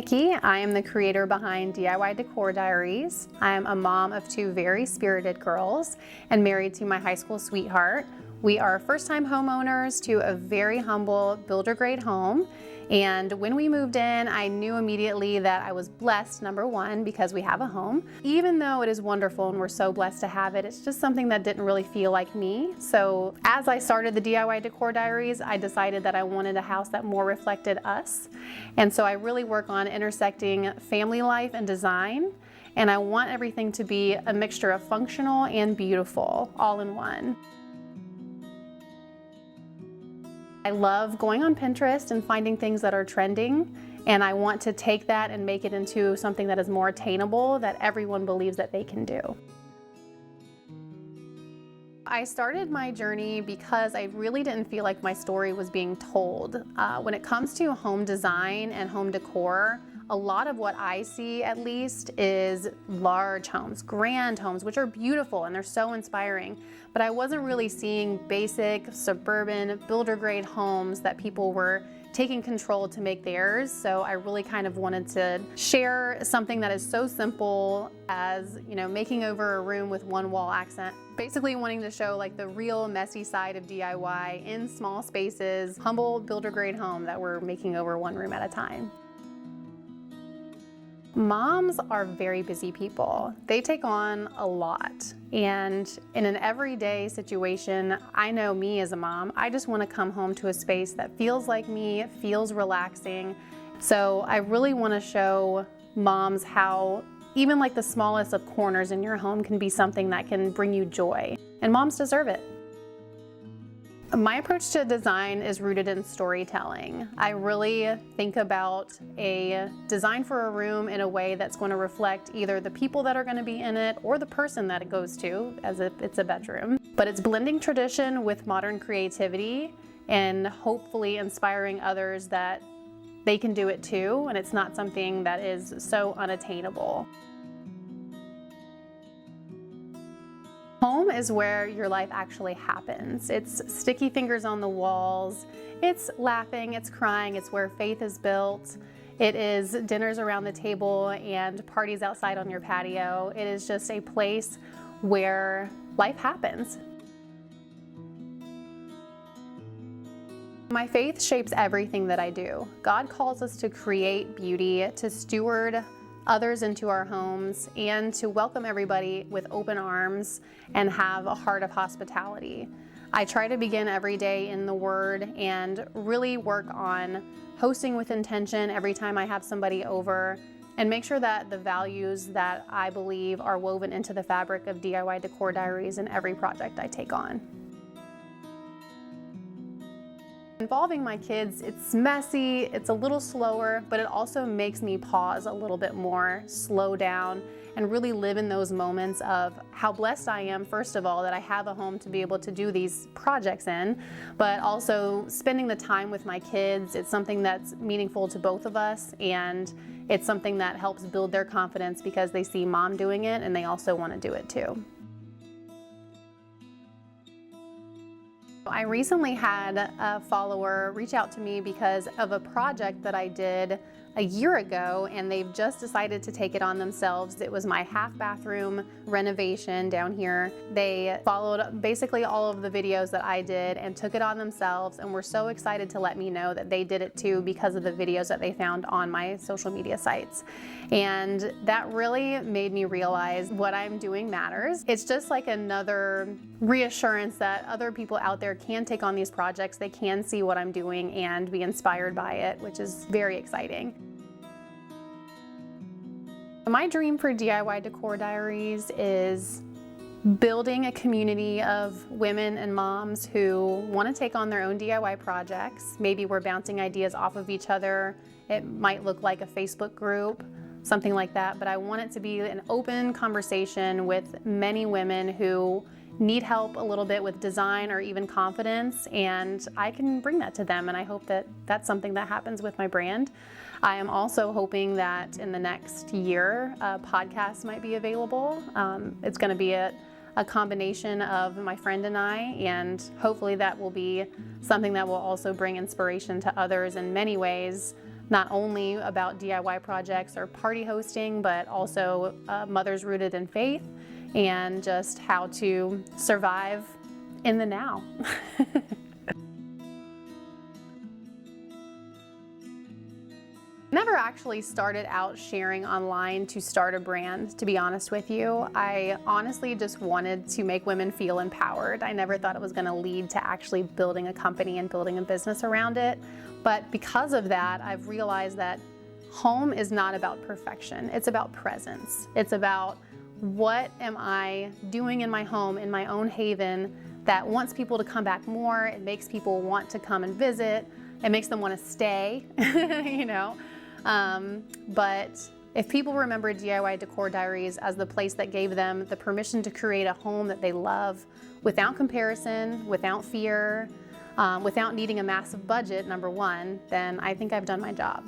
Nicki. I am the creator behind DIY Decor Diaries. I am a mom of two very spirited girls and married to my high school sweetheart. We are first-time homeowners to a very humble builder-grade home. And when we moved in, I knew immediately that I was blessed, number one, because we have a home. Even though it is wonderful and we're so blessed to have it, it's just something that didn't really feel like me. So as I started the DIY Decor Diaries, I decided that I wanted a house that more reflected us. And so I really work on intersecting family life and design. And I want everything to be a mixture of functional and beautiful, all in one. I love going on Pinterest and finding things that are trending, and I want to take that and make it into something that is more attainable, that everyone believes that they can do. I started my journey because I really didn't feel like my story was being told. When it comes to home design and home decor, a lot of what I see, at least, is large homes, grand homes, which are beautiful and they're so inspiring. But I wasn't really seeing basic, suburban, builder-grade homes that people were taking control to make theirs. So I really kind of wanted to share something that is so simple as, making over a room with one wall accent. Basically wanting to show like the real messy side of DIY in small spaces, humble builder-grade home that we're making over one room at a time. Moms are very busy people. They take on a lot. And in an everyday situation, I know me as a mom, I just want to come home to a space that feels like me, feels relaxing. So I really want to show moms how even like the smallest of corners in your home can be something that can bring you joy. And moms deserve it. My approach to design is rooted in storytelling. I really think about a design for a room in a way that's going to reflect either the people that are going to be in it or the person that it goes to, as if it's a bedroom. But it's blending tradition with modern creativity and hopefully inspiring others that they can do it too, and it's not something that is so unattainable. Home is where your life actually happens. It's sticky fingers on the walls, it's laughing, it's crying, it's where faith is built. It is dinners around the table and parties outside on your patio. It is just a place where life happens. My faith shapes everything that I do. God calls us to create beauty, to steward others into our homes, and to welcome everybody with open arms and have a heart of hospitality. I try to begin every day in the Word and really work on hosting with intention every time I have somebody over, and make sure that the values that I believe are woven into the fabric of DIY Decor Diaries in every project I take on. Involving my kids, it's messy, it's a little slower, but it also makes me pause a little bit more, slow down, and really live in those moments of how blessed I am, first of all, that I have a home to be able to do these projects in, but also spending the time with my kids. It's something that's meaningful to both of us, and it's something that helps build their confidence because they see mom doing it and they also want to do it too. I recently had a follower reach out to me because of a project that I did a year ago, and they've just decided to take it on themselves. It was my half bathroom renovation down here. They followed basically all of the videos that I did and took it on themselves, and were so excited to let me know that they did it too because of the videos that they found on my social media sites. And that really made me realize what I'm doing matters. It's just like another reassurance that other people out there can take on these projects. They can see what I'm doing and be inspired by it, which is very exciting. My dream for DIY Decor Diaries is building a community of women and moms who want to take on their own DIY projects. Maybe we're bouncing ideas off of each other. It might look like a Facebook group, something like that, but I want it to be an open conversation with many women who need help a little bit with design or even confidence, and I can bring that to them, and I hope that that's something that happens with my brand. I am also hoping that in the next year, a podcast might be available. It's going to be a combination of my friend and I, and hopefully that will be something that will also bring inspiration to others in many ways, not only about DIY projects or party hosting, but also mothers rooted in faith and just how to survive in the now. Never actually started out sharing online to start a brand, to be honest with you. I honestly just wanted to make women feel empowered. I never thought it was going to lead to actually building a company and building a business around it. But because of that, I've realized that home is not about perfection. It's about presence. It's about what am I doing in my home, in my own haven, that wants people to come back more. It makes people want to come and visit. It makes them want to stay, you know. But if people remember DIY Decor Diaries as the place that gave them the permission to create a home that they love without comparison, without fear, without needing a massive budget, number one, then I think I've done my job.